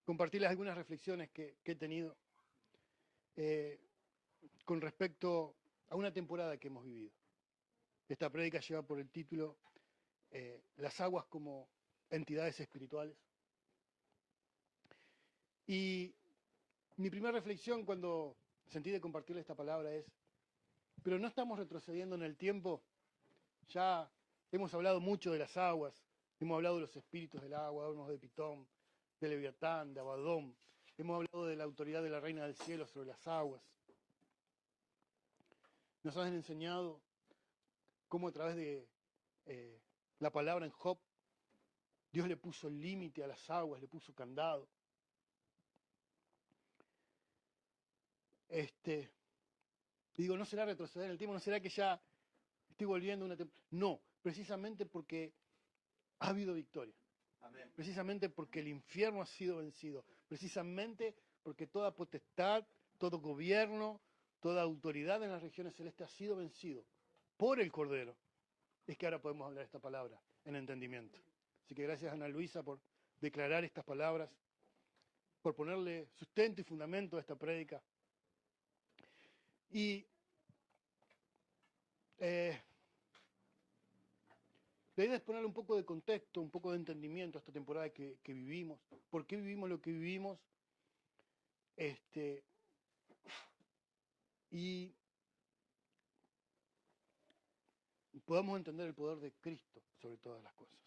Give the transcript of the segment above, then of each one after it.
compartirles algunas reflexiones que he tenido con respecto a una temporada que hemos vivido. Esta prédica lleva por el título Las aguas como entidades espirituales. Y mi primera reflexión cuando sentí de compartirle esta palabra es, pero no estamos retrocediendo en el tiempo. Ya hemos hablado mucho de las aguas, hemos hablado de los espíritus del agua, hablamos de Pitón, de Leviatán, de Abadón, hemos hablado de la autoridad de la Reina del Cielo sobre las aguas. Nos han enseñado cómo a través de la palabra en Job, Dios le puso límite a las aguas, le puso candado. Digo, ¿no será retroceder en el tiempo? ¿No será que ya estoy volviendo a una temporada? No, precisamente porque ha habido victoria. Amén. Precisamente porque el infierno ha sido vencido. Precisamente porque toda potestad, todo gobierno, toda autoridad en las regiones celestes ha sido vencido por el Cordero. Es que ahora podemos hablar esta palabra en entendimiento. Así que gracias, Ana Luisa, por declarar estas palabras, por ponerle sustento y fundamento a esta prédica. Y la idea es ponerle un poco de contexto, un poco de entendimiento a esta temporada que vivimos, por qué vivimos lo que vivimos, y podamos entender el poder de Cristo sobre todas las cosas.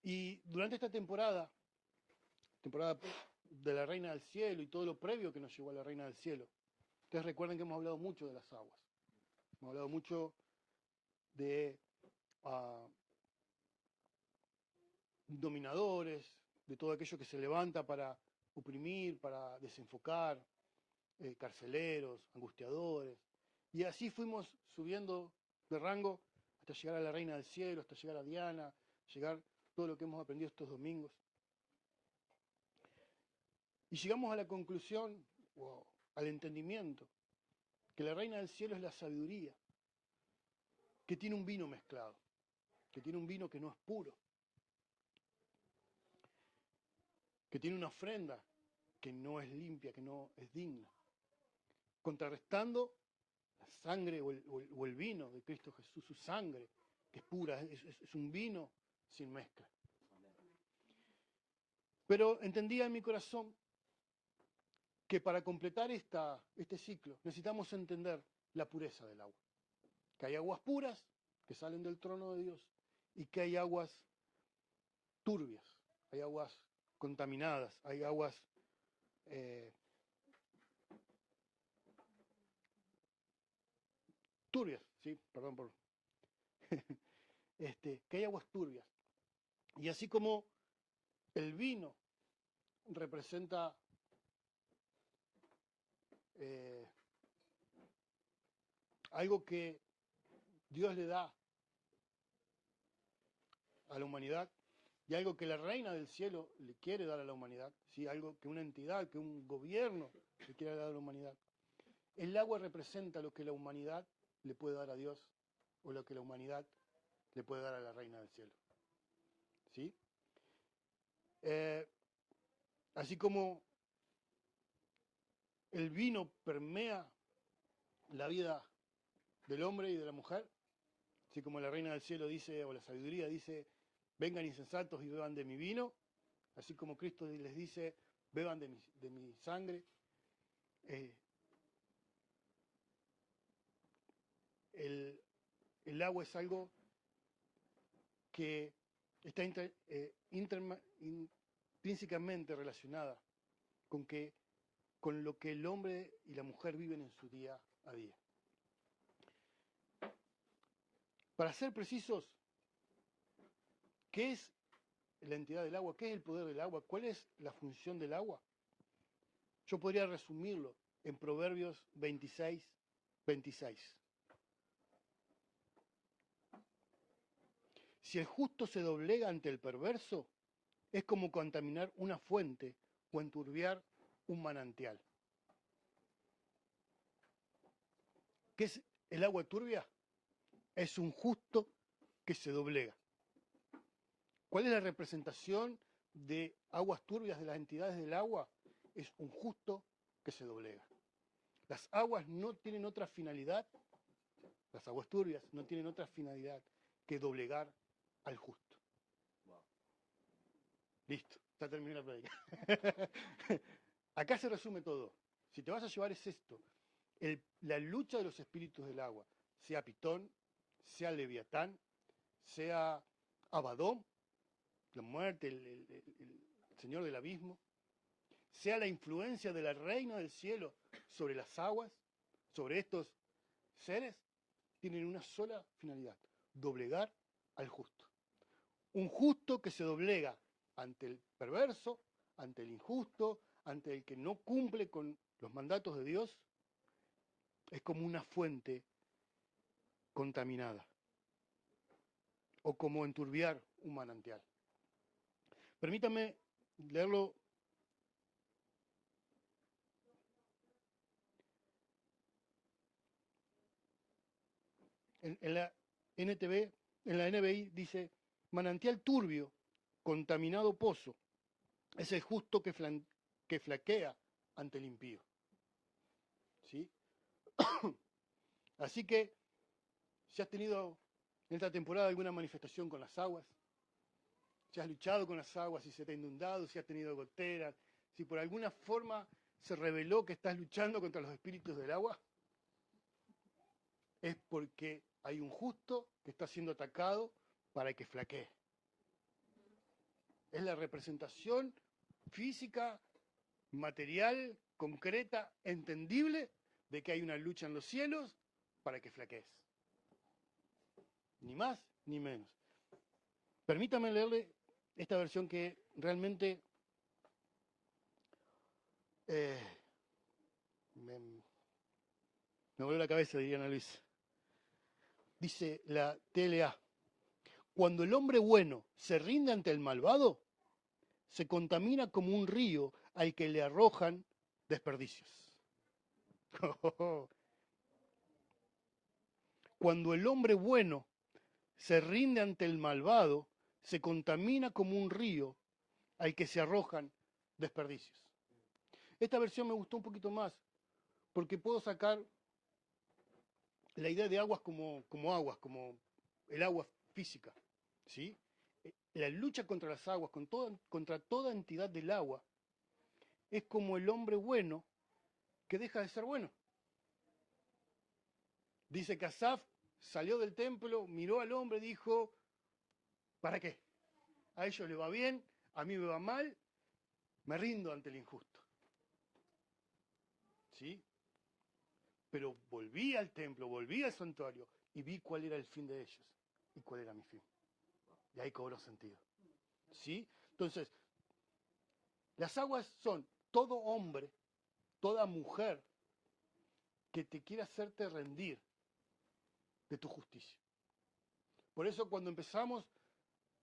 Y durante esta temporada de la Reina del Cielo y todo lo previo que nos llevó a la Reina del Cielo, ustedes recuerden que hemos hablado mucho de las aguas, hemos hablado mucho de dominadores, de todo aquello que se levanta para oprimir, para desenfocar, carceleros, angustiadores, y así fuimos subiendo de rango hasta llegar a la Reina del Cielo, hasta llegar a Diana, llegar todo lo que hemos aprendido estos domingos. Y llegamos a la conclusión, o al entendimiento, que la Reina del Cielo es la sabiduría, que tiene un vino mezclado, que tiene un vino que no es puro, que tiene una ofrenda que no es limpia, que no es digna, contrarrestando la sangre o el vino de Cristo Jesús, su sangre, que es pura, es un vino sin mezcla. Pero entendía en mi corazón que para completar este ciclo necesitamos entender la pureza del agua. Que hay aguas puras que salen del trono de Dios y que hay aguas turbias, hay aguas contaminadas, hay aguas turbias, sí, perdón por... que hay aguas turbias. Y así como el vino representa algo que Dios le da a la humanidad y algo que la Reina del Cielo le quiere dar a la humanidad, ¿sí? Algo que una entidad, que un gobierno le quiere dar a la humanidad. El agua representa lo que la humanidad le puede dar a Dios o lo que la humanidad le puede dar a la Reina del Cielo. ¿Sí? Así como el vino permea la vida del hombre y de la mujer, así como la Reina del Cielo dice, o la sabiduría dice, vengan insensatos y beban de mi vino, así como Cristo les dice, beban de mi sangre. El agua es algo que está intrínsecamente relacionada con lo que el hombre y la mujer viven en su día a día. Para ser precisos, ¿qué es la entidad del agua? ¿Qué es el poder del agua? ¿Cuál es la función del agua? Yo podría resumirlo en Proverbios 26, 26. Si el justo se doblega ante el perverso, es como contaminar una fuente o enturbiar un manantial. ¿Qué es el agua turbia? Es un justo que se doblega. ¿Cuál es la representación de aguas turbias, de las entidades del agua? Es un justo que se doblega. Las aguas no tienen otra finalidad, las aguas turbias no tienen otra finalidad que doblegar al justo. Wow. Listo, ya terminé la prédica. Acá se resume todo. Si te vas a llevar es esto. La lucha de los espíritus del agua, sea Pitón, sea Leviatán, sea Abadón, la muerte, el señor del abismo, sea la influencia de la reina del cielo sobre las aguas, sobre estos seres, tienen una sola finalidad: doblegar al justo. Un justo que se doblega ante el perverso, ante el injusto, ante el que no cumple con los mandatos de Dios, es como una fuente contaminada o como enturbiar un manantial. Permítame leerlo en la NTV, en la NBI dice: manantial turbio, contaminado pozo, es el justo que flaquea ante el impío. ¿Sí? Así que, si has tenido en esta temporada alguna manifestación con las aguas, si has luchado con las aguas, si se te ha inundado, si has tenido goteras, si por alguna forma se reveló que estás luchando contra los espíritus del agua, es porque hay un justo que está siendo atacado para que flaquee. Es la representación física, material, concreta, entendible de que hay una lucha en los cielos para que flaquees. Ni más ni menos. Permítame leerle esta versión que realmente me volvió la cabeza, diría Ana Luisa. Dice la TLA: cuando el hombre bueno se rinde ante el malvado, se contamina como un río al que le arrojan desperdicios. Cuando el hombre bueno se rinde ante el malvado, se contamina como un río al que se arrojan desperdicios. Esta versión me gustó un poquito más, porque puedo sacar la idea de aguas como el agua física, ¿sí? La lucha contra las aguas, contra toda entidad del agua, es como el hombre bueno que deja de ser bueno. Dice que Asaf salió del templo, miró al hombre y dijo: ¿para qué? A ellos les va bien, a mí me va mal, me rindo ante el injusto. ¿Sí? Pero volví al templo, volví al santuario y vi cuál era el fin de ellos y cuál era mi fin. Y ahí cobró sentido. ¿Sí? Entonces, las aguas son todo hombre, toda mujer que te quiera hacerte rendir de tu justicia. Por eso cuando empezamos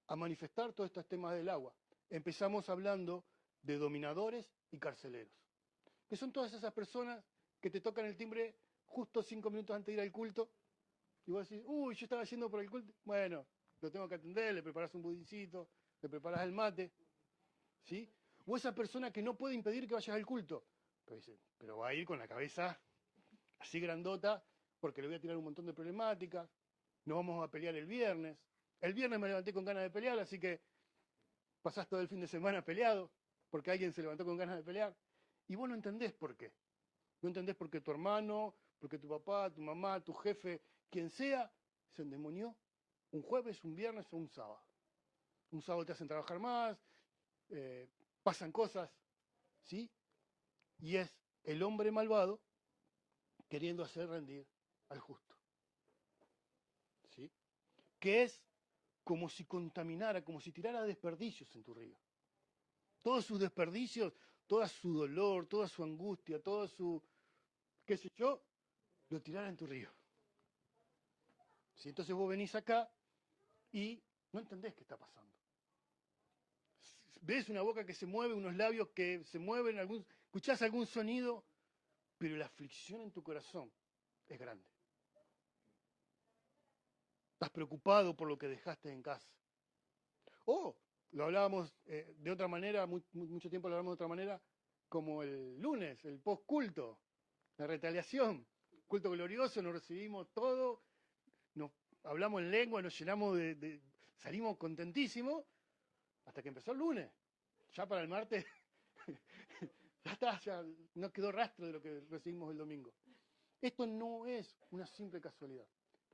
a manifestar todos estos temas del agua, empezamos hablando de dominadores y carceleros, que son todas esas personas que te tocan el timbre justo 5 minutos antes de ir al culto, y vos decís: uy, yo estaba yendo por el culto, bueno, lo tengo que atender, le preparás un budincito, le preparás el mate, ¿sí? O esa persona que no puede impedir que vayas al culto, pero dice: pero va a ir con la cabeza así grandota, porque le voy a tirar un montón de problemáticas, nos vamos a pelear el viernes me levanté con ganas de pelear, así que pasás todo el fin de semana peleado, porque alguien se levantó con ganas de pelear, y vos no entendés por qué. No entendés por qué tu hermano, porque tu papá, tu mamá, tu jefe, quien sea, se endemonió un jueves, un viernes o un sábado. Un sábado te hacen trabajar más, pasan cosas, ¿sí? Y es el hombre malvado queriendo hacer rendir al justo, ¿sí? Que es como si contaminara, como si tirara desperdicios en tu río. Todos sus desperdicios, toda su dolor, toda su angustia, toda su, qué sé yo, lo tirara en tu río. ¿Sí? Entonces vos venís acá y no entendés qué está pasando. Ves una boca que se mueve, unos labios que se mueven, escuchás algún sonido, pero la aflicción en tu corazón es grande. Estás preocupado por lo que dejaste en casa. O Lo hablábamos de otra manera, mucho tiempo lo hablamos de otra manera, como el lunes, el post-culto, la retaliación, culto glorioso, nos recibimos todo, nos hablamos en lengua, nos llenamos salimos contentísimos, hasta que empezó el lunes. Ya para el martes, ya está, ya no quedó rastro de lo que recibimos el domingo. Esto no es una simple casualidad,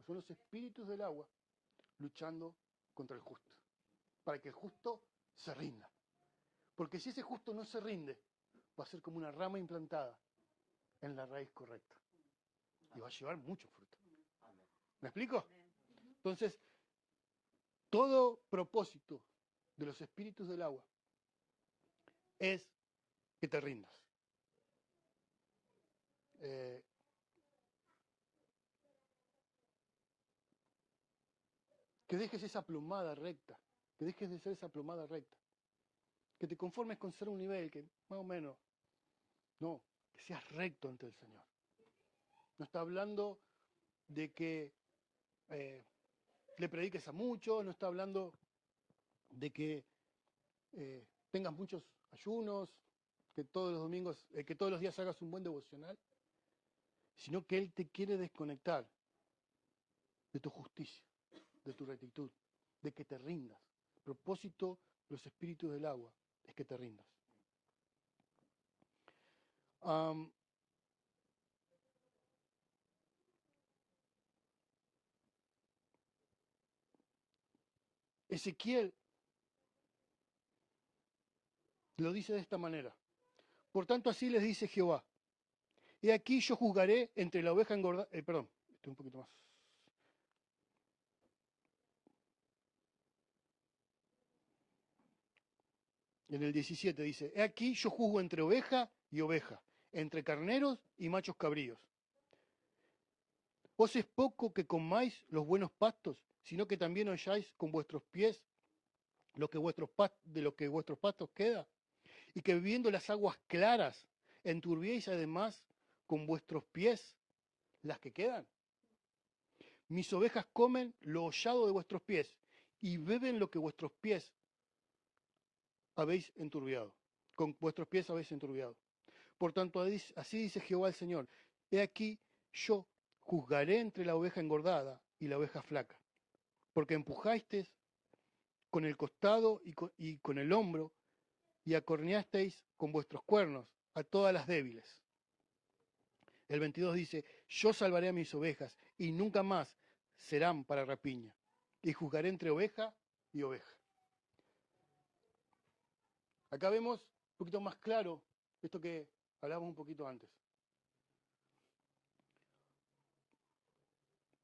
son los espíritus del agua luchando contra el justo, para que el justo se rinda. Porque si ese justo no se rinde, va a ser como una rama implantada en la raíz correcta. Y va a llevar mucho fruto. ¿Me explico? Entonces, todo propósito de los espíritus del agua es que te rindas. Que dejes esa plomada recta, que dejes de ser esa plomada recta, que te conformes con ser un nivel que más o menos, no, que seas recto ante el Señor. No está hablando de que le prediques a muchos, no está hablando de que tengas muchos ayunos, que todos los domingos, que todos los días hagas un buen devocional, sino que Él te quiere desconectar de tu justicia, de tu rectitud, de que te rindas. El propósito de los espíritus del agua es que te rindas. Ezequiel lo dice de esta manera. Por tanto, así les dice Jehová. He aquí yo juzgaré entre la oveja engordada. Perdón, estoy un poquito más. En el 17 dice, he aquí yo juzgo entre oveja y oveja, entre carneros y machos cabríos. ¿Os es poco que comáis los buenos pastos, sino que también holláis con vuestros pies de lo que vuestros pastos queda? Y que bebiendo las aguas claras, enturbiéis además con vuestros pies las que quedan. Mis ovejas comen lo hollado de vuestros pies y beben lo que vuestros pies habéis enturbiado. Con vuestros pies habéis enturbiado. Por tanto, así dice Jehová el Señor. He aquí, yo juzgaré entre la oveja engordada y la oveja flaca. Porque empujasteis con el costado y con el hombro y acorneasteis con vuestros cuernos a todas las débiles. El 22 dice, yo salvaré a mis ovejas y nunca más serán para rapiña. Y juzgaré entre oveja y oveja. Acá vemos un poquito más claro esto que hablábamos un poquito antes.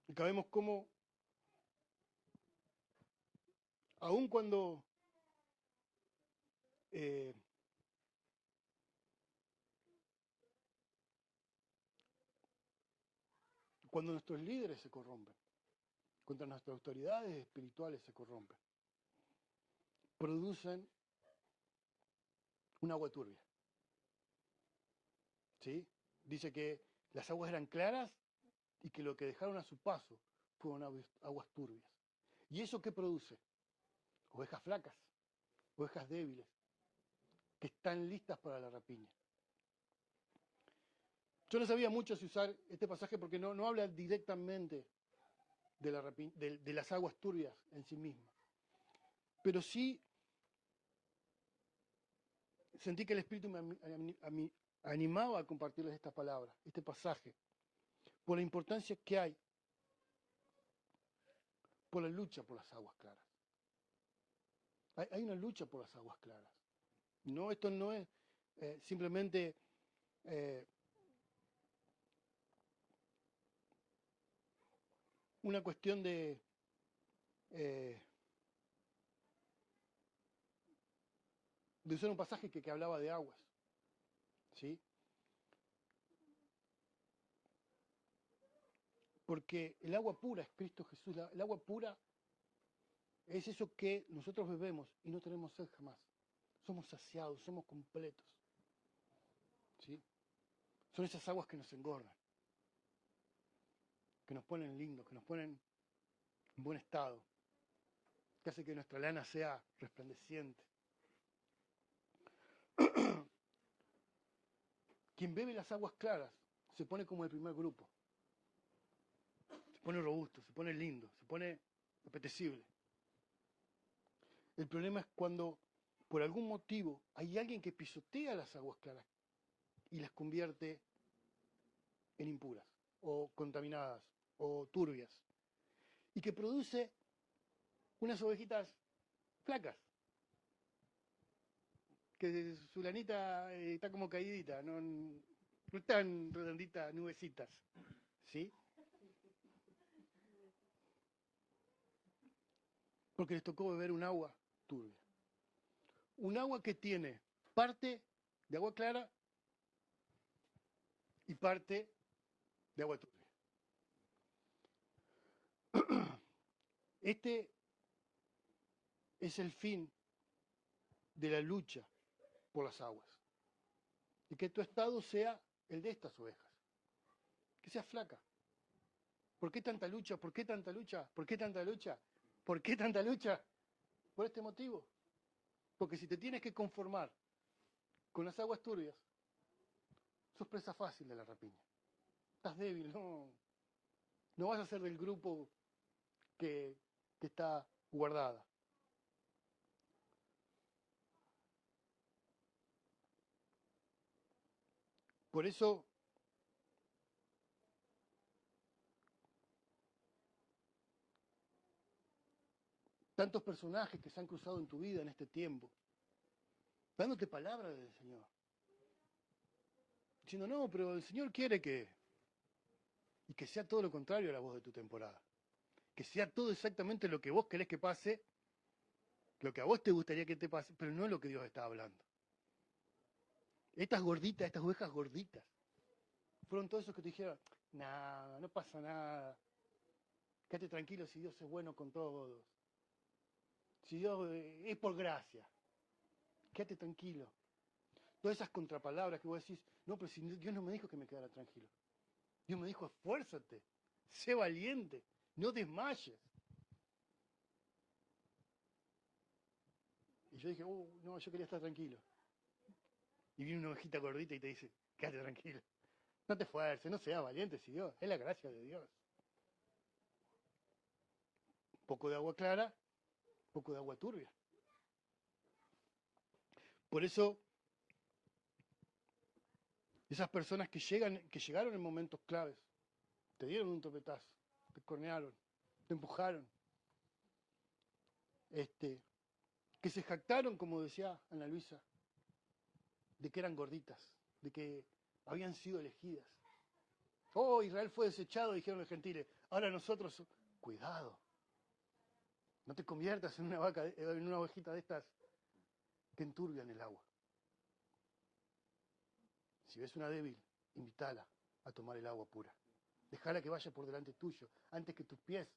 Acá vemos cómo, aun cuando cuando nuestros líderes se corrompen, cuando nuestras autoridades espirituales se corrompen, producen un agua turbia. ¿Sí? Dice que las aguas eran claras y que lo que dejaron a su paso fueron aguas turbias. ¿Y eso qué produce? Ovejas flacas, ovejas débiles, que están listas para la rapiña. Yo no sabía mucho si usar este pasaje porque no habla directamente de las aguas turbias en sí mismas. Pero sí sentí que el Espíritu me animaba a compartirles esta palabra, este pasaje, por la importancia que hay, por la lucha por las aguas claras. Hay una lucha por las aguas claras. No, esto no es simplemente una cuestión de usar un pasaje que hablaba de aguas. ¿Sí? Porque el agua pura es Cristo Jesús. El agua pura es eso que nosotros bebemos y no tenemos sed jamás. Somos saciados, somos completos. ¿Sí? Son esas aguas que nos engordan, que nos ponen lindos, que nos ponen en buen estado, que hace que nuestra lana sea resplandeciente. Quien bebe las aguas claras se pone como el primer grupo. Se pone robusto, se pone lindo, se pone apetecible. El problema es cuando por algún motivo hay alguien que pisotea las aguas claras y las convierte en impuras, o contaminadas, o turbias, y que produce unas ovejitas flacas, que su lanita está como caídita, no están redonditas, nubecitas, ¿sí? Porque les tocó beber un agua turbia. Un agua que tiene parte de agua clara y parte de agua turbia. Este es el fin de la lucha por las aguas. Y que tu estado sea el de estas ovejas. Que seas flaca. ¿Por qué tanta lucha? ¿Por qué tanta lucha? ¿Por qué tanta lucha? ¿Por qué tanta lucha? Por este motivo. Porque si te tienes que conformar con las aguas turbias, sos presa fácil de la rapiña. Estás débil, no vas a ser del grupo que está guardada. Por eso, tantos personajes que se han cruzado en tu vida en este tiempo, dándote palabras del Señor. Diciendo, no, pero el Señor quiere que... Y que sea todo lo contrario a la voz de tu temporada. Que sea todo exactamente lo que vos querés que pase, lo que a vos te gustaría que te pase, pero no lo que Dios está hablando. Estas gorditas, estas ovejas gorditas, fueron todos esos que te dijeron, nada, no pasa nada. Quédate tranquilo si Dios es bueno con todos. Si Dios es por gracia. Quédate tranquilo. Todas esas contrapalabras que vos decís, no, pero si Dios no me dijo que me quedara tranquilo. Dios me dijo, esfuérzate, sé valiente, no desmayes. Y yo dije, no, yo quería estar tranquilo. Y viene una ovejita gordita y te dice, quédate tranquilo. No te esfuerces, no seas valiente, si Dios, es la gracia de Dios. Poco de agua clara, poco de agua turbia. Por eso, esas personas que llegaron en momentos claves, te dieron un topetazo, te cornearon, te empujaron, que se jactaron, como decía Ana Luisa, de que eran gorditas, de que habían sido elegidas. Oh, Israel fue desechado, dijeron los gentiles. Ahora nosotros, cuidado, no te conviertas en una ovejita de estas que enturbian el agua. Si ves una débil, invítala a tomar el agua pura. Dejala que vaya por delante tuyo, antes que tus pies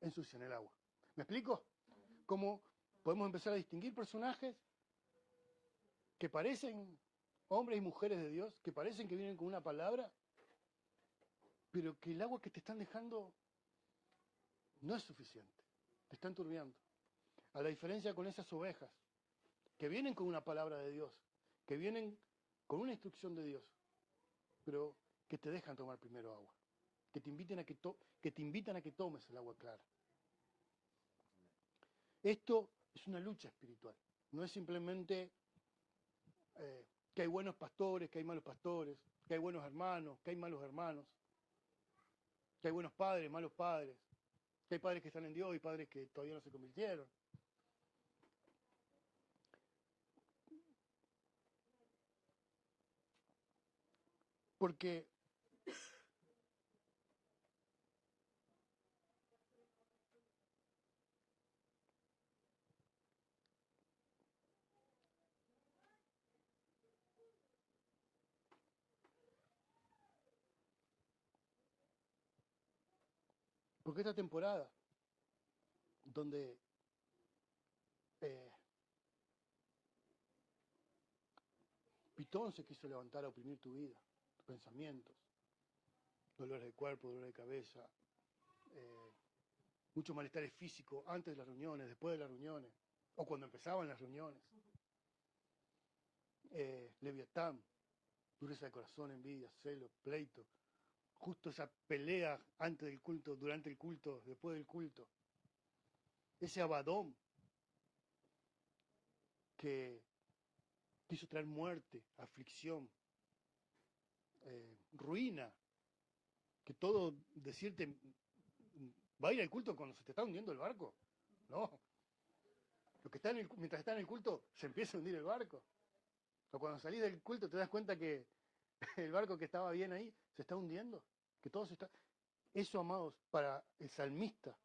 ensucian el agua. ¿Me explico? ¿Cómo podemos empezar a distinguir personajes que parecen hombres y mujeres de Dios, que parecen que vienen con una palabra, pero que el agua que te están dejando no es suficiente, te están turbiando? A la diferencia con esas ovejas, que vienen con una palabra de Dios, que vienen con una instrucción de Dios, pero que te dejan tomar primero agua, que te invitan a que tomes el agua clara. Esto es una lucha espiritual, no es simplemente que hay buenos pastores, que hay malos pastores, que hay buenos hermanos, que hay malos hermanos, que hay buenos padres, malos padres, que hay padres que están en Dios y padres que todavía no se convirtieron. Porque esta temporada, donde Pitón se quiso levantar a oprimir tu vida, tus pensamientos, dolores de cuerpo, dolores de cabeza, muchos malestares físicos antes de las reuniones, después de las reuniones, o cuando empezaban las reuniones. Leviatán, dureza de corazón, envidia, celo, pleito, justo esa pelea antes del culto, durante el culto, después del culto. Ese Abadón que quiso traer muerte, aflicción, ruina, que todo decirte, ¿va a ir al culto cuando se te está hundiendo el barco? No. Lo que está mientras está en el culto, se empieza a hundir el barco. O cuando salís del culto te das cuenta que el barco que estaba bien ahí se está hundiendo. Que todo se está... Eso, amados, para el salmista,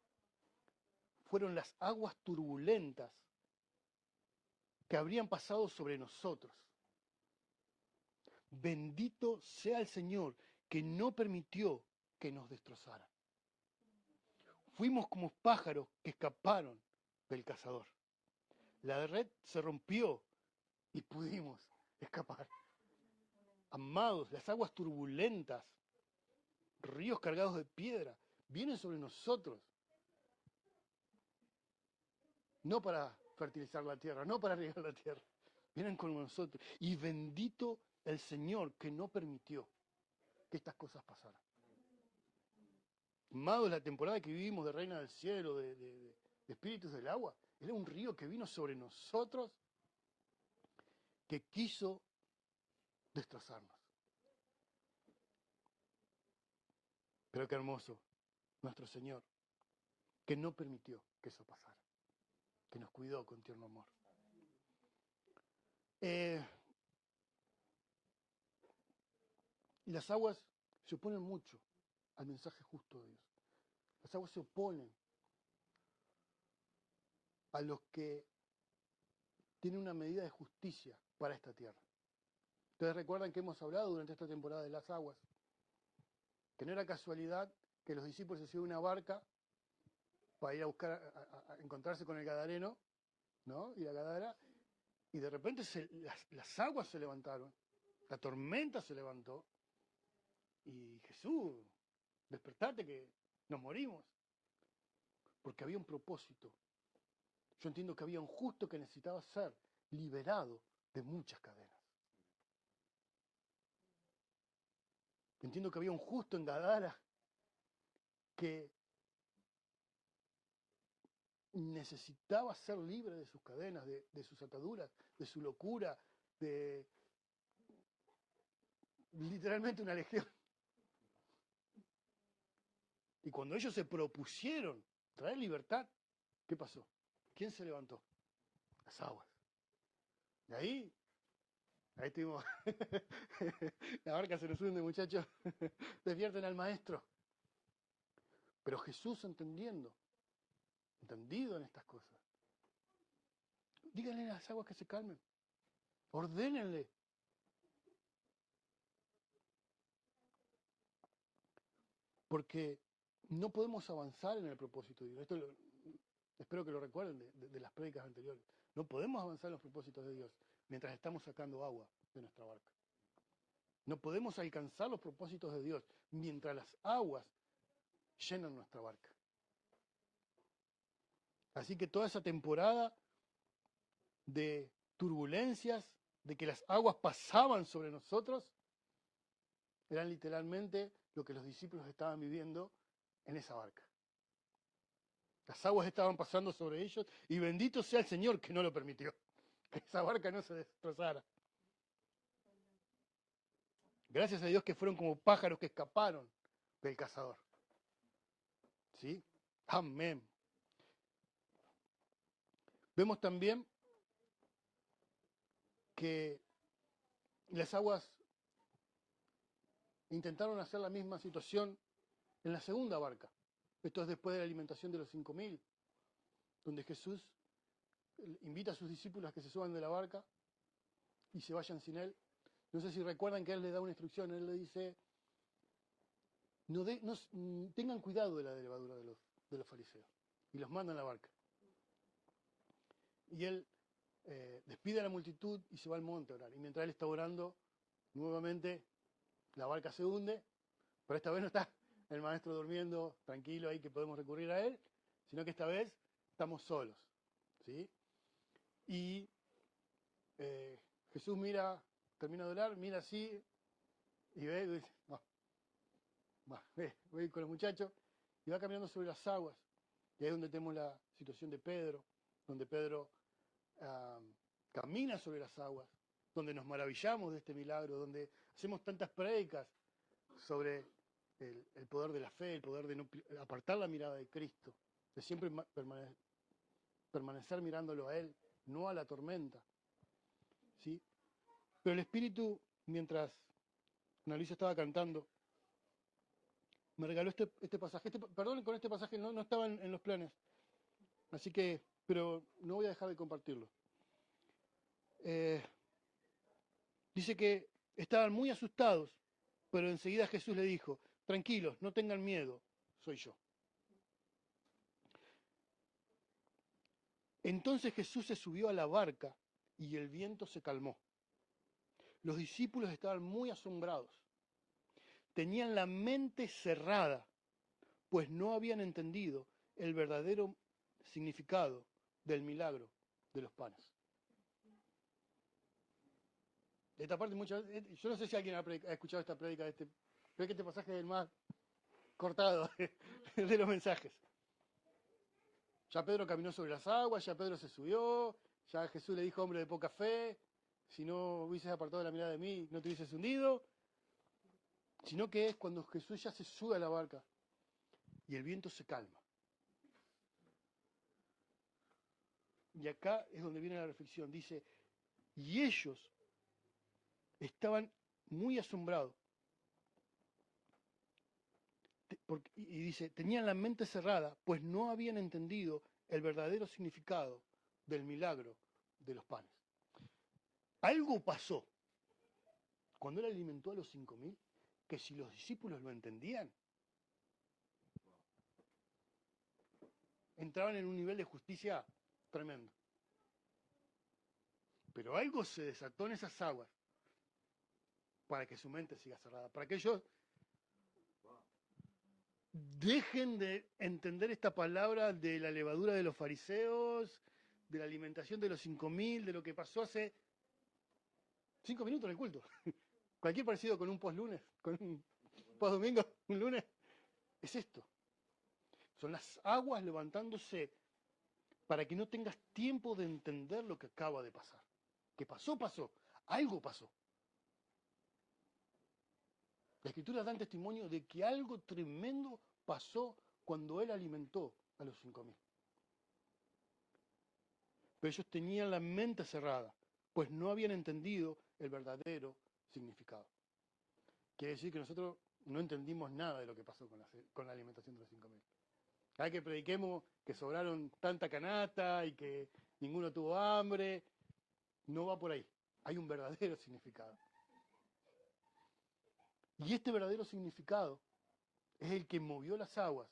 fueron las aguas turbulentas que habrían pasado sobre nosotros. Bendito sea el Señor que no permitió que nos destrozaran. Fuimos como pájaros que escaparon del cazador. La red se rompió y pudimos escapar. Amados, las aguas turbulentas, ríos cargados de piedra, vienen sobre nosotros. No para fertilizar la tierra, no para regar la tierra. Vienen con nosotros. Y bendito el Señor que no permitió que estas cosas pasaran. Amados, la temporada que vivimos de Reina del Cielo, de Espíritus del Agua, era un río que vino sobre nosotros que quiso destrozarnos. Pero qué hermoso, nuestro Señor, que no permitió que eso pasara, que nos cuidó con tierno amor. Y las aguas se oponen mucho al mensaje justo de Dios. Las aguas se oponen a los que tienen una medida de justicia para esta tierra. Ustedes recuerdan que hemos hablado durante esta temporada de las aguas, que no era casualidad que los discípulos se subieron a una barca para ir a buscar, a encontrarse con el Gadareno, ¿no? Y la Gadara, y de repente las aguas se levantaron, la tormenta se levantó, y Jesús, despertate que nos morimos, porque había un propósito. Yo entiendo que había un justo que necesitaba ser liberado de muchas cadenas. Entiendo que había un justo en Gadara que necesitaba ser libre de sus cadenas, de sus ataduras, de su locura, de literalmente una legión. Y cuando ellos se propusieron traer libertad, ¿qué pasó? ¿Quién se levantó? Las aguas. Y ahí tuvimos, la barca se nos hunde, muchachos, despierten al maestro. Pero Jesús entendido en estas cosas, díganle a las aguas que se calmen, ordénenle. Porque no podemos avanzar en el propósito de Dios. Esto espero que lo recuerden de las prédicas anteriores. No podemos avanzar en los propósitos de Dios mientras estamos sacando agua de nuestra barca. No podemos alcanzar los propósitos de Dios mientras las aguas llenan nuestra barca. Así que toda esa temporada de turbulencias, de que las aguas pasaban sobre nosotros, eran literalmente lo que los discípulos estaban viviendo en esa barca. Las aguas estaban pasando sobre ellos y bendito sea el Señor que no lo permitió, que esa barca no se destrozara. Gracias a Dios que fueron como pájaros que escaparon del cazador. ¿Sí? Amén. Vemos también que las aguas intentaron hacer la misma situación en la segunda barca. Esto es después de la alimentación de los 5.000, donde Jesús invita a sus discípulos a que se suban de la barca y se vayan sin él. No sé si recuerdan que él les da una instrucción, él le dice, tengan cuidado de la levadura de los fariseos, y los manda en la barca. Y él despide a la multitud y se va al monte a orar. Y mientras él está orando, nuevamente la barca se hunde, pero esta vez no está el maestro durmiendo, tranquilo ahí que podemos recurrir a él, sino que esta vez estamos solos, ¿sí? Y Jesús termina de orar, mira así, y ve, y dice, voy con los muchachos, y va caminando sobre las aguas. Y ahí es donde tenemos la situación de Pedro, donde Pedro camina sobre las aguas, donde nos maravillamos de este milagro, donde hacemos tantas prédicas sobre el poder de la fe, el poder de no apartar la mirada de Cristo, de siempre permanecer mirándolo a Él, no a la tormenta, ¿sí? Pero el Espíritu, mientras Ana Luisa estaba cantando, me regaló este pasaje. Perdón, con este pasaje no estaba en los planes, así que, pero no voy a dejar de compartirlo. Dice que estaban muy asustados, pero enseguida Jesús le dijo, tranquilos, no tengan miedo, soy yo. Entonces Jesús se subió a la barca y el viento se calmó. Los discípulos estaban muy asombrados. Tenían la mente cerrada, pues no habían entendido el verdadero significado del milagro de los panes. Esta parte muchas veces, yo no sé si alguien ha escuchado esta prédica, creo que este pasaje es el más cortado de los mensajes. Ya Pedro caminó sobre las aguas, ya Pedro se subió, ya Jesús le dijo, hombre de poca fe, si no hubieses apartado la mirada de mí, no te hubieses hundido. Sino que es cuando Jesús ya se sube a la barca y el viento se calma. Y acá es donde viene la reflexión. Dice, y ellos estaban muy asombrados. Y dice, tenían la mente cerrada, pues no habían entendido el verdadero significado del milagro de los panes. Algo pasó cuando él alimentó a los 5.000, que si los discípulos lo entendían, entraban en un nivel de justicia tremendo. Pero algo se desató en esas aguas para que su mente siga cerrada, para que ellos dejen de entender esta palabra de la levadura de los fariseos, de la alimentación de los 5.000, de lo que pasó hace 5 minutos en el culto. Cualquier parecido con un post-lunes, con un post-domingo, un lunes, es esto. Son las aguas levantándose para que no tengas tiempo de entender lo que acaba de pasar. ¿Qué pasó? Pasó. Algo pasó. La Escritura da testimonio de que algo tremendo pasó cuando él alimentó a los 5.000. Pero ellos tenían la mente cerrada, pues no habían entendido el verdadero significado. Quiere decir que nosotros no entendimos nada de lo que pasó con la alimentación de los 5.000. Cada vez que prediquemos que sobraron tanta canasta y que ninguno tuvo hambre, no va por ahí. Hay un verdadero significado. Y este verdadero significado es el que movió las aguas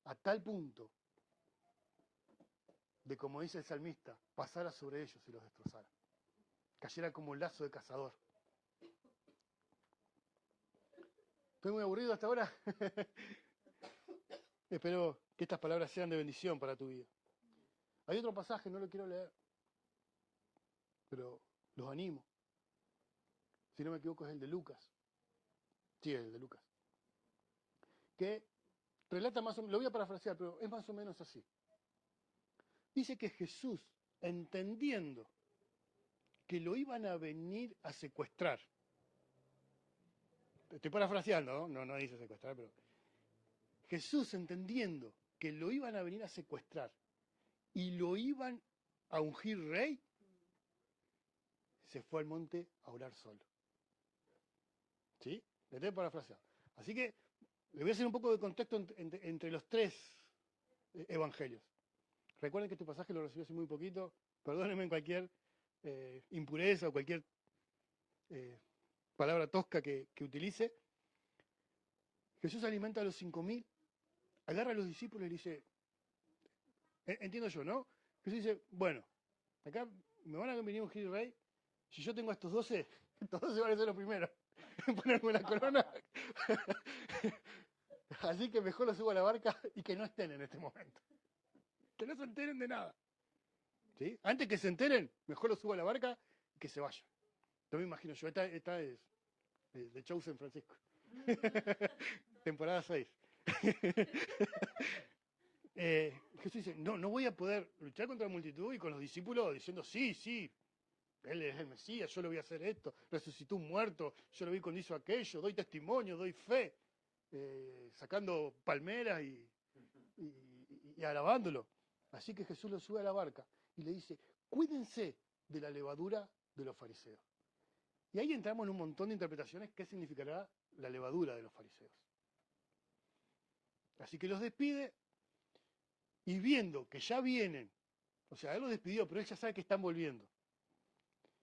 a tal punto de, como dice el salmista, pasara sobre ellos y los destrozara. Cayera como un lazo de cazador. ¿Estoy muy aburrido hasta ahora? Espero que estas palabras sean de bendición para tu vida. Hay otro pasaje, no lo quiero leer, pero los animo. Si no me equivoco es el de Lucas. Sí, es el de Lucas. Que relata más o menos, lo voy a parafrasear, pero es más o menos así. Dice que Jesús, entendiendo que lo iban a venir a secuestrar, estoy parafraseando, no dice secuestrar, pero Jesús, entendiendo que lo iban a venir a secuestrar y lo iban a ungir rey, se fue al monte a orar solo. ¿Sí? Le estoy parafraseando. Así que le voy a hacer un poco de contexto entre los tres evangelios. Recuerden que este pasaje lo recibí hace muy poquito. Perdónenme en cualquier impureza o cualquier palabra tosca que utilice. Jesús alimenta a los 5.000, agarra a los discípulos y dice, entiendo yo, ¿no? Jesús dice, bueno, acá me van a venir a ungir rey. Si yo tengo a estos 12 van a ser los primeros en ponerme la corona. Así que mejor lo subo a la barca y que no estén en este momento. Que no se enteren de nada. ¿Sí? Antes que se enteren, mejor lo subo a la barca y que se vayan. No me imagino yo, esta es de Chosen Francisco. Temporada 6. Jesús dice, no voy a poder luchar contra la multitud y con los discípulos diciendo, sí, él es el Mesías, yo le voy a hacer esto, resucitó un muerto, yo lo vi cuando hizo aquello, doy testimonio, doy fe, sacando palmeras y alabándolo. Así que Jesús lo sube a la barca y le dice, cuídense de la levadura de los fariseos. Y ahí entramos en un montón de interpretaciones qué significará la levadura de los fariseos. Así que los despide y viendo que ya vienen, o sea, él los despidió, pero él ya sabe que están volviendo.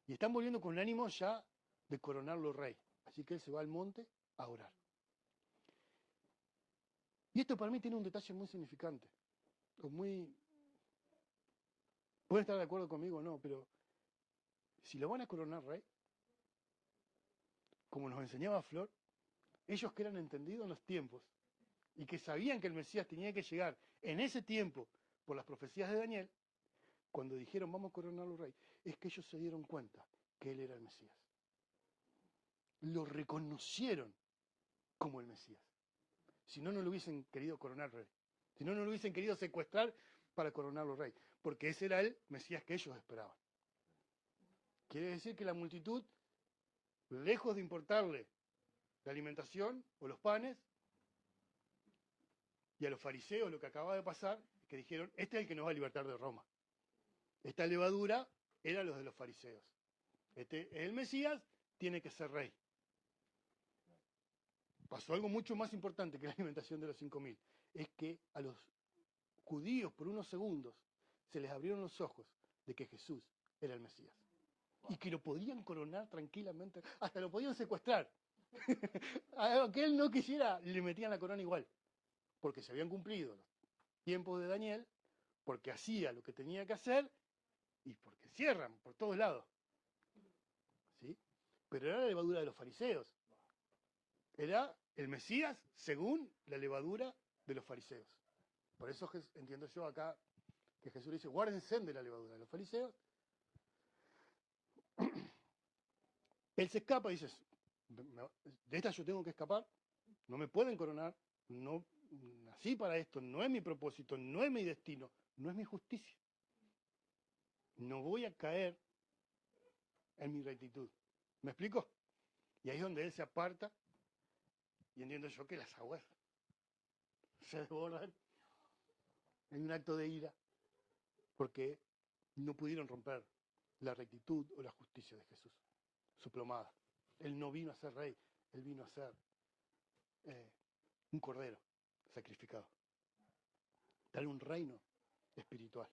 Y están volviendo con ánimo ya de coronarlo rey. Así que él se va al monte a orar. Y esto para mí tiene un detalle muy significante. Pueden estar de acuerdo conmigo o no, pero si lo van a coronar rey, como nos enseñaba Flor, ellos que eran entendidos en los tiempos y que sabían que el Mesías tenía que llegar en ese tiempo por las profecías de Daniel, cuando dijeron vamos a coronarlo rey, es que ellos se dieron cuenta que él era el Mesías. Lo reconocieron como el Mesías. Si no, no lo hubiesen querido coronar rey. Si no, no lo hubiesen querido secuestrar para coronarlo rey. Porque ese era el Mesías que ellos esperaban. Quiere decir que la multitud, lejos de importarle la alimentación o los panes, y a los fariseos lo que acaba de pasar, que dijeron, este es el que nos va a libertar de Roma. Esta levadura era los de los fariseos. Este es el Mesías, tiene que ser rey. Pasó algo mucho más importante que la alimentación de los 5.000. Es que a los judíos por unos segundos se les abrieron los ojos de que Jesús era el Mesías. Y que lo podían coronar tranquilamente, hasta lo podían secuestrar. Aunque él no quisiera, le metían la corona igual. Porque se habían cumplido los tiempos de Daniel, porque hacía lo que tenía que hacer y porque cierran por todos lados. ¿Sí? Pero era la levadura de los fariseos. Era el Mesías según la levadura de los fariseos. Por eso entiendo yo acá que Jesús dice, guárdense de la levadura de los fariseos. Él se escapa y dice, de esta yo tengo que escapar, no me pueden coronar, no nací para esto, no es mi propósito, no es mi destino, no es mi justicia. No voy a caer en mi rectitud. ¿Me explico? Y ahí es donde él se aparta y entiendo yo que las aguas se desbordan en un acto de ira porque no pudieron romper la rectitud o la justicia de Jesús, su plomada. Él no vino a ser rey, él vino a ser un cordero sacrificado. Dar un reino espiritual.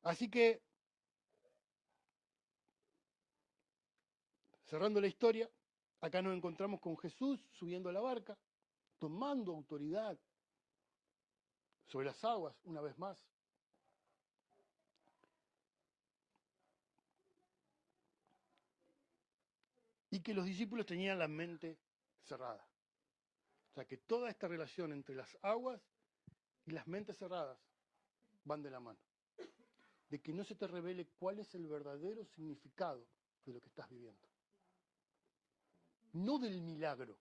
Así que, cerrando la historia, acá nos encontramos con Jesús subiendo a la barca, tomando autoridad sobre las aguas una vez más. Y que los discípulos tenían la mente cerrada. O sea que toda esta relación entre las aguas y las mentes cerradas van de la mano. De que no se te revele cuál es el verdadero significado de lo que estás viviendo. No del milagro,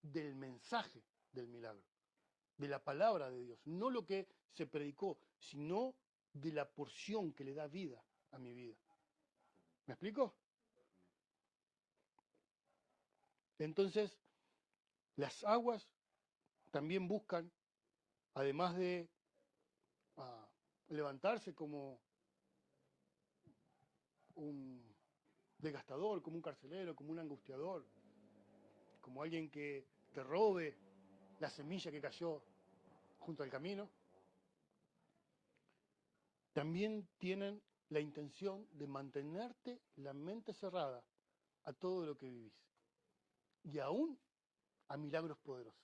del mensaje del milagro, de la palabra de Dios. No lo que se predicó, sino de la porción que le da vida a mi vida. ¿Me explico? Entonces, las aguas también buscan, además de levantarse como un desgastador, como un carcelero, como un angustiador, como alguien que te robe la semilla que cayó junto al camino, también tienen la intención de mantenerte la mente cerrada a todo lo que vivís. Y aún a milagros poderosos.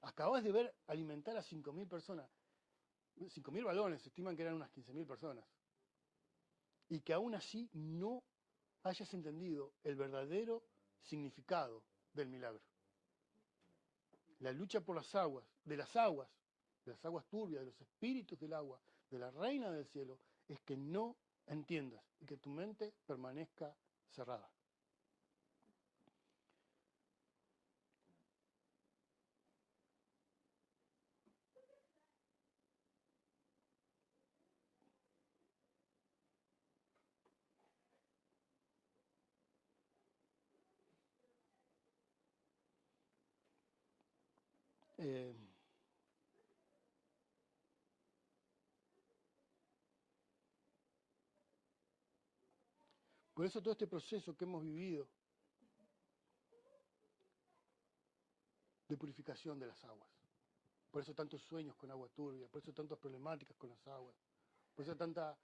Acabas de ver alimentar a 5.000 personas. 5.000 balones, se estiman que eran unas 15.000 personas. Y que aún así no hayas entendido el verdadero significado del milagro. La lucha por las aguas turbias, de los espíritus del agua, de la reina del cielo, es que no entiendas y que tu mente permanezca cerrada. Por eso todo este proceso que hemos vivido de purificación de las aguas, por eso tantos sueños con agua turbia, por eso tantas problemáticas con las aguas, por eso tanta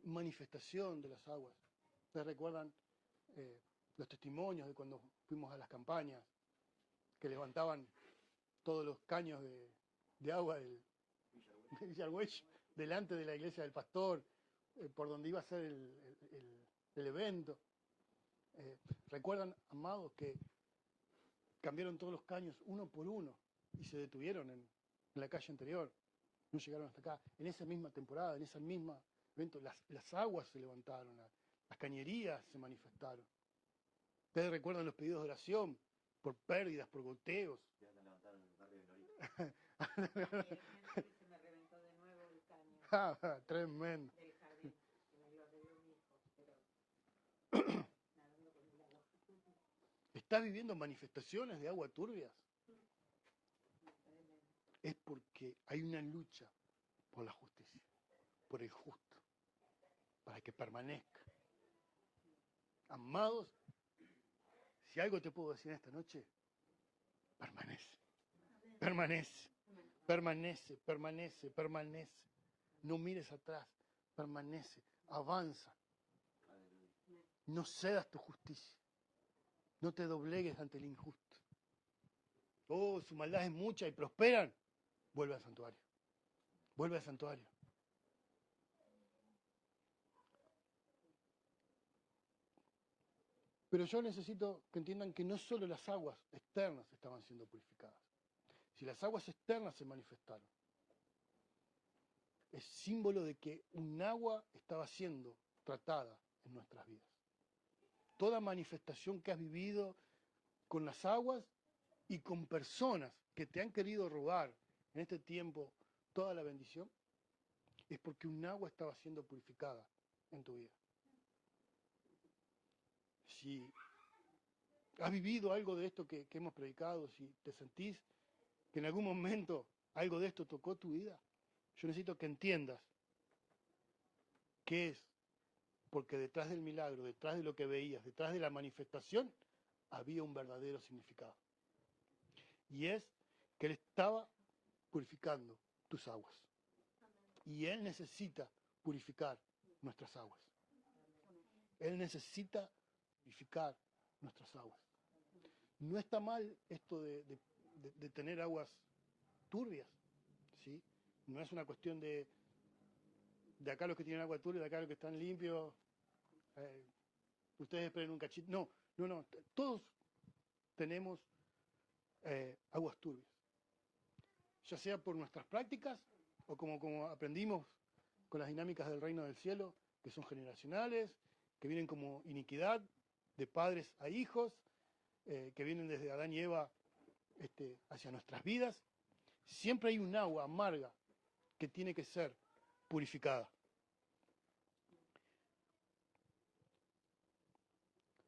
manifestación de las aguas. ¿Ustedes recuerdan los testimonios de cuando fuimos a las campañas, que levantaban todos los caños de agua del Villargüello delante de la iglesia del pastor, por donde iba a ser el evento? ¿Recuerdan, amados, que cambiaron todos los caños uno por uno y se detuvieron en la calle anterior? No llegaron hasta acá. En esa misma temporada, en ese mismo evento, las aguas se levantaron, las cañerías se manifestaron. ¿Ustedes recuerdan los pedidos de oración por pérdidas, por goteos? Ya se levantaron en el barrio de Norita. Se me reventó de nuevo el caño Tremendo. del jardín, que me lo arregló mi hijo, pero nadando con el agua. ¿Estás viviendo manifestaciones de agua turbias? Tremendo. Es porque hay una lucha por la justicia, por el justo, para que permanezca. Amados, si algo te puedo decir esta noche, permanece, permanece, permanece, permanece, permanece. No mires atrás, permanece, avanza. No cedas tu justicia, no te doblegues ante el injusto. Oh, su maldad es mucha y prosperan. Vuelve al santuario, vuelve al santuario. Pero yo necesito que entiendan que no solo las aguas externas estaban siendo purificadas. Si las aguas externas se manifestaron, es símbolo de que un agua estaba siendo tratada en nuestras vidas. Toda manifestación que has vivido con las aguas y con personas que te han querido robar en este tiempo toda la bendición, es porque un agua estaba siendo purificada en tu vida. Si has vivido algo de esto que hemos predicado, si te sentís que en algún momento algo de esto tocó tu vida, yo necesito que entiendas qué es, porque detrás del milagro, detrás de lo que veías, detrás de la manifestación, había un verdadero significado. Y es que Él estaba purificando tus aguas. Y Él necesita purificar nuestras aguas. Él necesita purificar nuestras aguas. No está mal esto de tener aguas turbias, ¿sí? No es una cuestión de acá los que tienen agua turbia, de acá los que están limpios, ustedes esperen un cachito. No, todos tenemos aguas turbias, ya sea por nuestras prácticas o como aprendimos con las dinámicas del reino del cielo, que son generacionales, que vienen como iniquidad de padres a hijos, que vienen desde Adán y Eva hacia nuestras vidas. Siempre hay un agua amarga que tiene que ser purificada.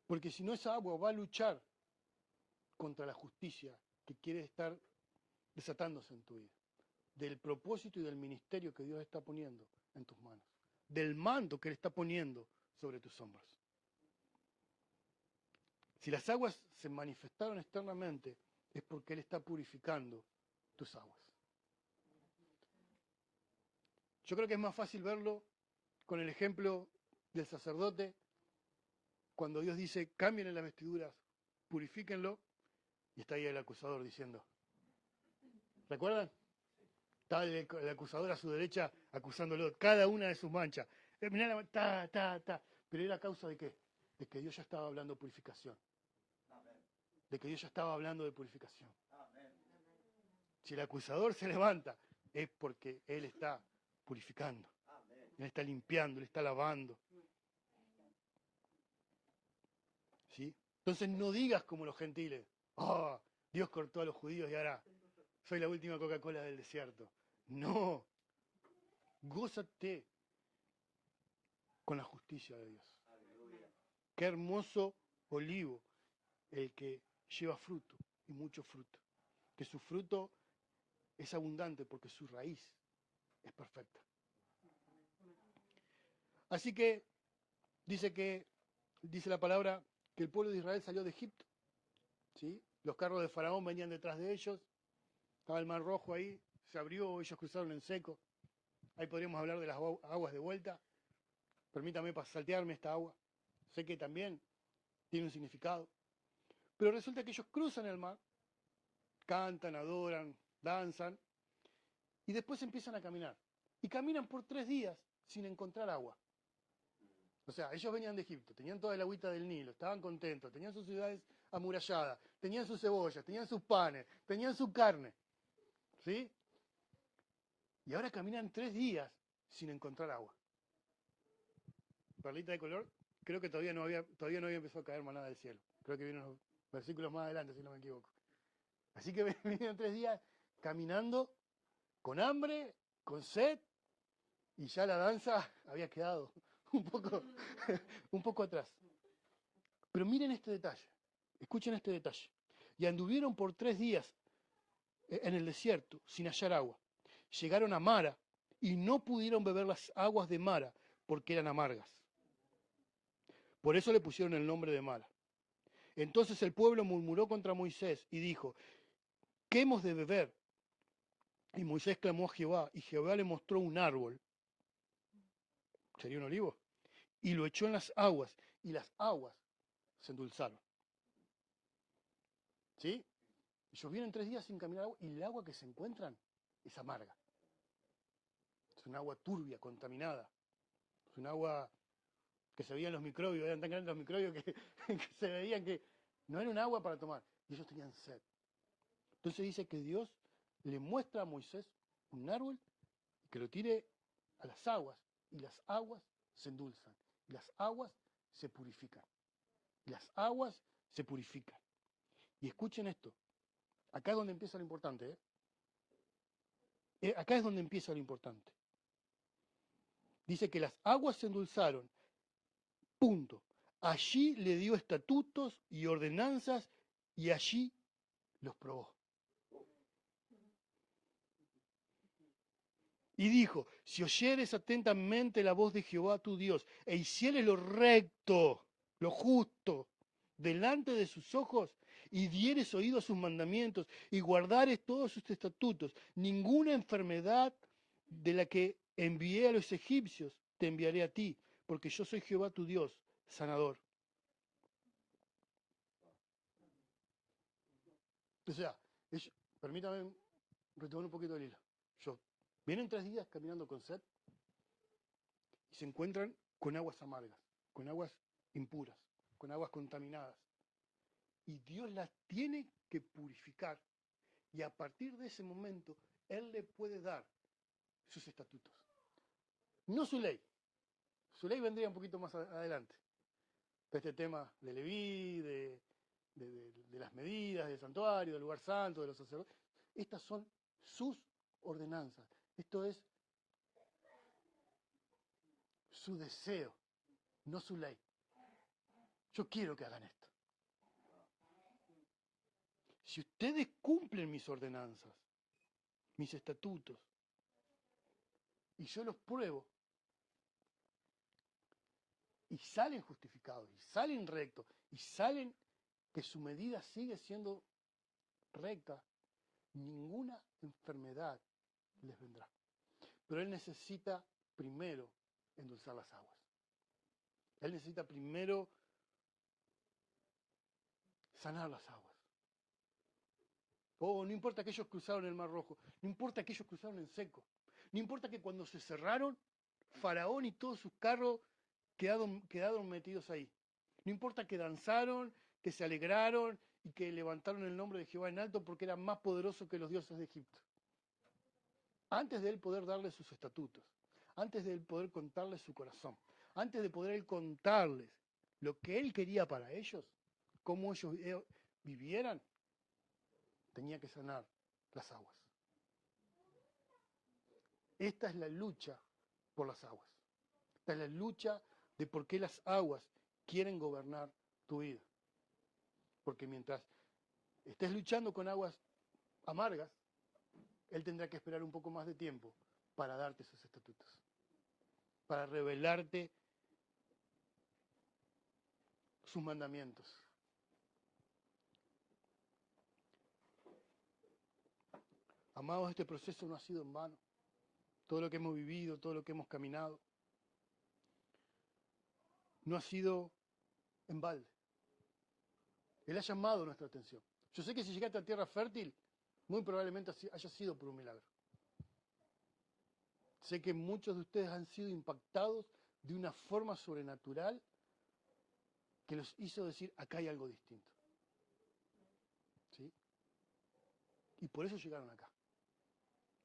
Porque si no, esa agua va a luchar contra la justicia que quiere estar desatándose en tu vida, del propósito y del ministerio que Dios está poniendo en tus manos, del manto que Él está poniendo sobre tus hombros. Si las aguas se manifestaron externamente, es porque Él está purificando tus aguas. Yo creo que es más fácil verlo con el ejemplo del sacerdote, cuando Dios dice, cambien las vestiduras, purifíquenlo, y está ahí el acusador diciendo, ¿recuerdan? Está el acusador a su derecha acusándolo, cada una de sus manchas. Mirá, pero era a causa de qué? De que Dios ya estaba hablando purificación. de que Dios ya estaba hablando de purificación. Amén. Si el acusador se levanta, es porque Él está purificando, Amén. Él está limpiando, Él está lavando. ¿Sí? Entonces no digas como los gentiles, oh, Dios cortó a los judíos y ahora soy la última Coca-Cola del desierto. No, gózate con la justicia de Dios. Aleluya. Qué hermoso olivo el que lleva fruto y mucho fruto. Que su fruto es abundante porque su raíz es perfecta. Así que dice la palabra que el pueblo de Israel salió de Egipto. ¿Sí? Los carros de Faraón venían detrás de ellos. Estaba el Mar Rojo ahí, se abrió, ellos cruzaron en seco. Ahí podríamos hablar de las aguas de vuelta. Permítame saltearme esta agua. Sé que también tiene un significado. Pero resulta que ellos cruzan el mar, cantan, adoran, danzan, y después empiezan a caminar. Y caminan por 3 días sin encontrar agua. O sea, ellos venían de Egipto, tenían toda la agüita del Nilo, estaban contentos, tenían sus ciudades amuralladas, tenían sus cebollas, tenían sus panes, tenían su carne. ¿Sí? Y ahora caminan 3 días sin encontrar agua. Perlita de color, creo que todavía no había empezado a caer maná del cielo. Creo que vienen unos versículos más adelante, si no me equivoco. Así que venían 3 días caminando con hambre, con sed, y ya la danza había quedado un poco atrás. Pero miren este detalle, escuchen este detalle. Y anduvieron por 3 días en el desierto sin hallar agua. Llegaron a Mara y no pudieron beber las aguas de Mara porque eran amargas. Por eso le pusieron el nombre de Mara. Entonces el pueblo murmuró contra Moisés y dijo, ¿qué hemos de beber? Y Moisés clamó a Jehová, y Jehová le mostró un árbol. ¿Sería un olivo? Y lo echó en las aguas, y las aguas se endulzaron. ¿Sí? Ellos vienen 3 días sin caminar agua, y el agua que se encuentran es amarga. Es un agua turbia, contaminada. Es un agua que se veían los microbios, eran tan grandes los microbios que se veían que no era un agua para tomar. Y ellos tenían sed. Entonces dice que Dios le muestra a Moisés un árbol y que lo tire a las aguas, y las aguas se endulzan, y las aguas se purifican. Y las aguas se purifican. Y escuchen esto, acá es donde empieza lo importante. Acá es donde empieza lo importante. Dice que las aguas se endulzaron, punto. Allí le dio estatutos y ordenanzas y allí los probó. Y dijo, si oyeres atentamente la voz de Jehová tu Dios, e hicieres lo recto, lo justo, delante de sus ojos, y dieres oído a sus mandamientos, y guardares todos sus estatutos, ninguna enfermedad de la que envié a los egipcios te enviaré a ti, porque yo soy Jehová tu Dios, sanador. O sea, permítame retomar un poquito el hilo. Vienen 3 días caminando con sed y se encuentran con aguas amargas, con aguas impuras, con aguas contaminadas. Y Dios las tiene que purificar. Y a partir de ese momento, Él le puede dar sus estatutos. No su ley. Su ley vendría un poquito más adelante. De este tema de Leví, de las medidas, del santuario, del lugar santo, de los sacerdotes. Estas son sus ordenanzas. Esto es su deseo, no su ley. Yo quiero que hagan esto. Si ustedes cumplen mis ordenanzas, mis estatutos, y yo los pruebo, y salen justificados, y salen rectos, y salen que su medida sigue siendo recta, ninguna enfermedad les vendrá. Pero Él necesita primero endulzar las aguas. Él necesita primero sanar las aguas. Oh, no importa que ellos cruzaron el Mar Rojo, no importa que ellos cruzaron en seco, no importa que cuando se cerraron, Faraón y todos sus carros quedaron metidos ahí. No importa que danzaron, que se alegraron y que levantaron el nombre de Jehová en alto porque era más poderoso que los dioses de Egipto. Antes de él poder darles sus estatutos, antes de él poder contarles su corazón, antes de poder él contarles lo que él quería para ellos, cómo ellos vivieran, tenía que sanar las aguas. Esta es la lucha por las aguas. Esta es la lucha de por qué las aguas quieren gobernar tu vida. Porque mientras estés luchando con aguas amargas, él tendrá que esperar un poco más de tiempo para darte sus estatutos, para revelarte sus mandamientos. Amados, este proceso no ha sido en vano. Todo lo que hemos vivido, todo lo que hemos caminado, no ha sido en balde. Él ha llamado nuestra atención. Yo sé que si llegaste a tierra fértil, muy probablemente haya sido por un milagro. Sé que muchos de ustedes han sido impactados de una forma sobrenatural que los hizo decir, acá hay algo distinto. ¿Sí? Y por eso llegaron acá.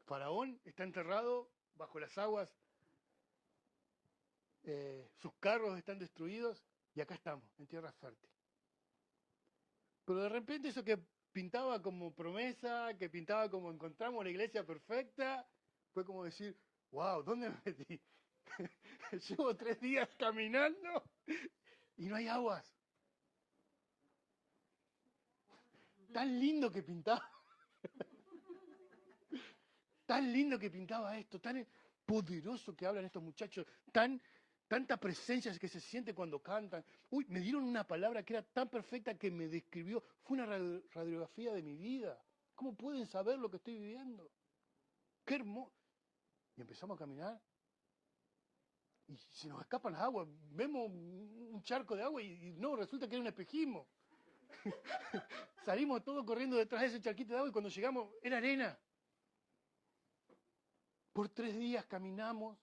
Faraón está enterrado bajo las aguas, sus carros están destruidos y acá estamos, en tierra fértil. Pero de repente eso que pintaba como promesa, que pintaba como encontramos la iglesia perfecta, fue como decir, wow, ¿dónde me metí? Llevo 3 días caminando y no hay aguas. Tan lindo que pintaba. Tan lindo que pintaba esto, tan poderoso que hablan estos muchachos, tanta presencia que se siente cuando cantan. Uy, me dieron una palabra que era tan perfecta que me describió. Fue una radiografía de mi vida. ¿Cómo pueden saber lo que estoy viviendo? ¡Qué hermoso! Y empezamos a caminar y se nos escapan las aguas. Vemos un charco de agua y no, resulta que era un espejismo. Salimos todos corriendo detrás de ese charquito de agua y cuando llegamos era arena. Por 3 días caminamos,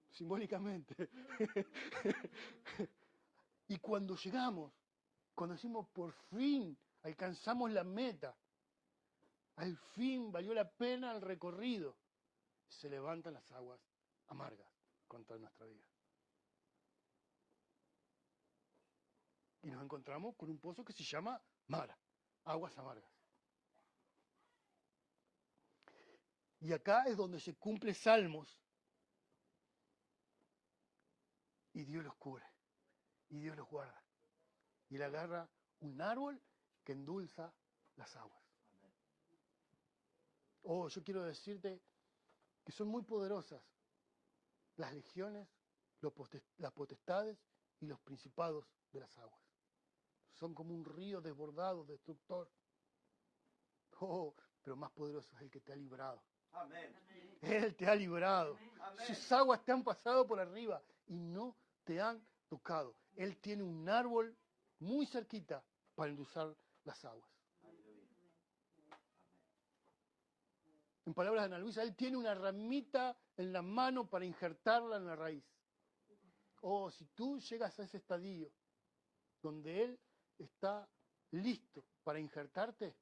simbólicamente. Y cuando llegamos, cuando decimos por fin alcanzamos la meta, al fin valió la pena el recorrido, se levantan las aguas amargas contra nuestra vida. Y nos encontramos con un pozo que se llama Mara, aguas amargas. Y acá es donde se cumple Salmos. Y Dios los cubre. Y Dios los guarda. Y Él agarra un árbol que endulza las aguas. Oh, yo quiero decirte que son muy poderosas las legiones, las potestades y los principados de las aguas. Son como un río desbordado, destructor. Oh, pero más poderoso es el que te ha librado. Amén. Él te ha librado. Amén. Sus aguas te han pasado por arriba y no te han tocado. Él tiene un árbol muy cerquita para endulzar las aguas. En palabras de Ana Luisa, Él tiene una ramita en la mano para injertarla en la raíz. Oh, si tú llegas a ese estadio donde Él está listo para injertarte,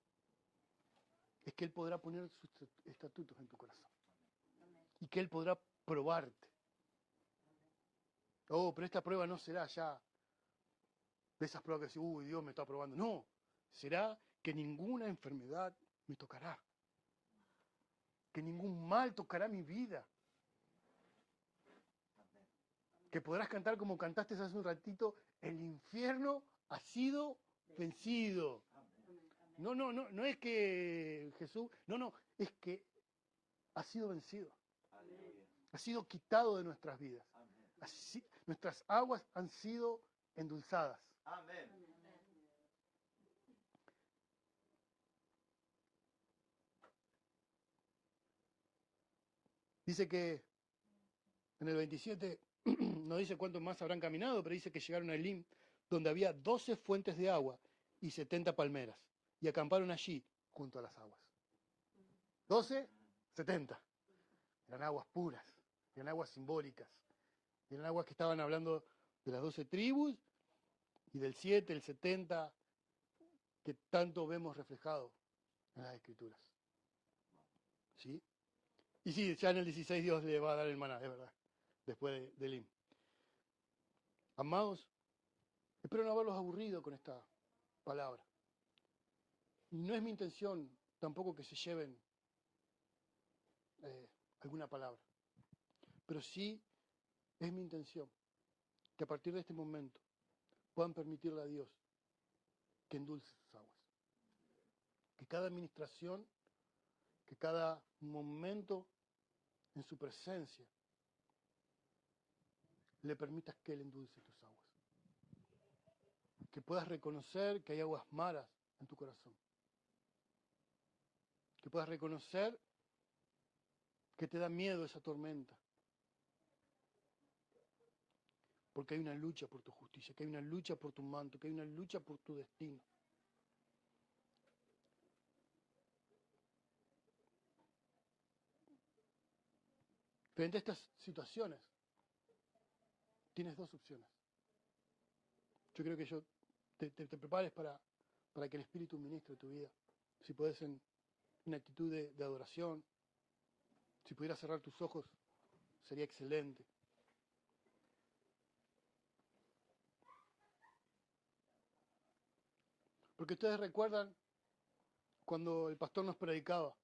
es que Él podrá poner sus estatutos en tu corazón. Y que Él podrá probarte. Oh, pero esta prueba no será ya de esas pruebas que decís, uy, Dios me está probando. No, será que ninguna enfermedad me tocará. Que ningún mal tocará mi vida. Que podrás cantar como cantaste hace un ratito, el infierno ha sido vencido. No es que Jesús, no, es que ha sido vencido. Ha sido quitado de nuestras vidas. Así, nuestras aguas han sido endulzadas. Amén. Dice que en el 27, no dice cuántos más habrán caminado, pero dice que llegaron a Elim, donde había 12 fuentes de agua y 70 palmeras, y acamparon allí junto a las aguas. 12, 70. Eran aguas puras, eran aguas simbólicas, eran aguas que estaban hablando de las 12 tribus, y del 7, el 70, que tanto vemos reflejado en las Escrituras. ¿Sí? Y sí, ya en el 16 Dios le va a dar el maná, es verdad, después del himno. Amados, espero no haberlos aburrido con esta palabra. Y no es mi intención tampoco que se lleven alguna palabra, pero sí es mi intención que a partir de este momento puedan permitirle a Dios que endulce sus aguas. Que cada administración, que cada momento en su presencia le permitas que Él endulce tus aguas. Que puedas reconocer que hay aguas malas en tu corazón. Que puedas reconocer que te da miedo esa tormenta. Porque hay una lucha por tu justicia, que hay una lucha por tu manto, que hay una lucha por tu destino. Frente a estas situaciones, tienes dos opciones. Yo creo que te prepares para que el Espíritu ministre tu vida. Si puedes en actitud de adoración, si pudieras cerrar tus ojos, sería excelente. Porque ustedes recuerdan cuando el pastor nos predicaba,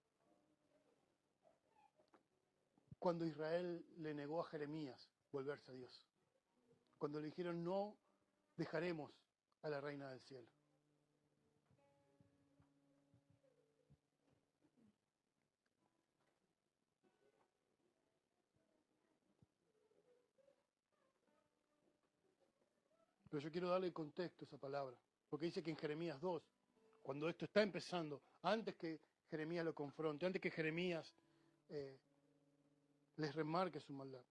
cuando Israel le negó a Jeremías volverse a Dios. Cuando le dijeron, no dejaremos a la reina del cielo. Pero yo quiero darle contexto a esa palabra, porque dice que en Jeremías 2, cuando esto está empezando, antes que Jeremías lo confronte, antes que Jeremías les remarque su maldad,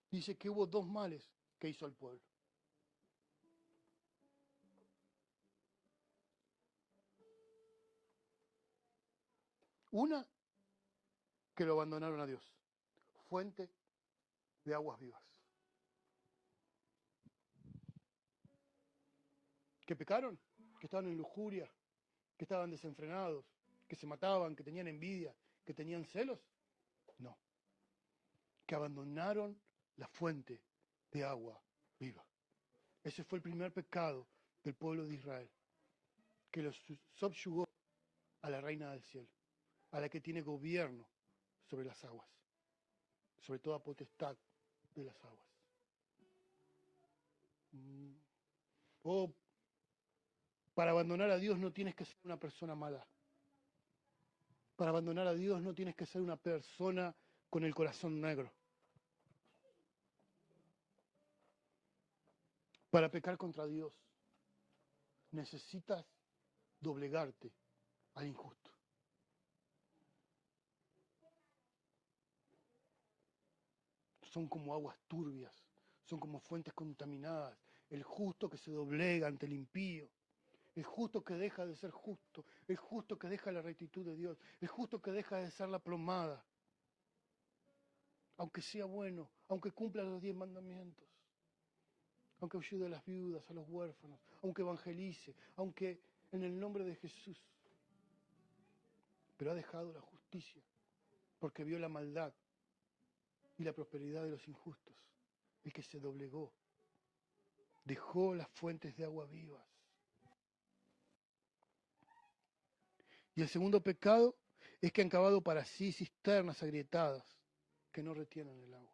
dice que hubo dos males que hizo al pueblo. Una, que lo abandonaron a Dios, fuente de aguas vivas. Que pecaron, que estaban en lujuria, que estaban desenfrenados, que se mataban, que tenían envidia, que tenían celos. No, que abandonaron la fuente de agua viva. Ese fue el primer pecado del pueblo de Israel, que los subyugó a la reina del cielo, a la que tiene gobierno sobre las aguas, sobre toda potestad de las aguas. O para abandonar a Dios no tienes que ser una persona mala. Para abandonar a Dios no tienes que ser una persona con el corazón negro. Para pecar contra Dios necesitas doblegarte al injusto. Son como aguas turbias, son como fuentes contaminadas. El justo que se doblega ante el impío, el justo que deja de ser justo, el justo que deja la rectitud de Dios, el justo que deja de ser la plomada, aunque sea bueno, aunque cumpla los 10 mandamientos, aunque ayude a las viudas, a los huérfanos, aunque evangelice, aunque en el nombre de Jesús, pero ha dejado la justicia porque vio la maldad y la prosperidad de los injustos. El que se doblegó, dejó las fuentes de agua vivas. Y el segundo pecado es que han cavado para sí cisternas agrietadas que no retienen el agua.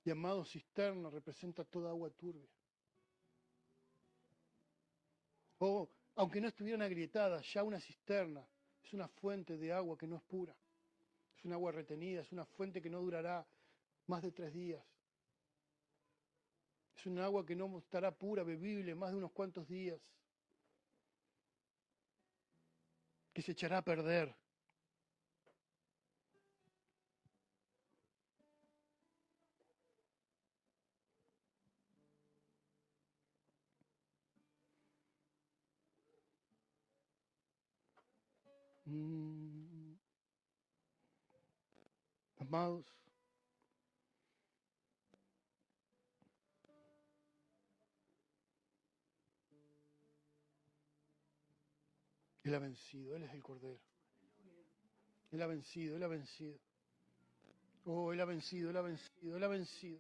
Llamado cisterna representa toda agua turbia. O, aunque no estuvieran agrietadas, ya una cisterna es una fuente de agua que no es pura. Es un agua retenida, es una fuente que no durará más de 3 días. Es un agua que no estará pura, bebible, más de unos cuantos días. Que se echará a perder. Amados, Él ha vencido, Él es el Cordero. Él ha vencido, Él ha vencido. Oh, Él ha vencido, Él ha vencido, Él ha vencido.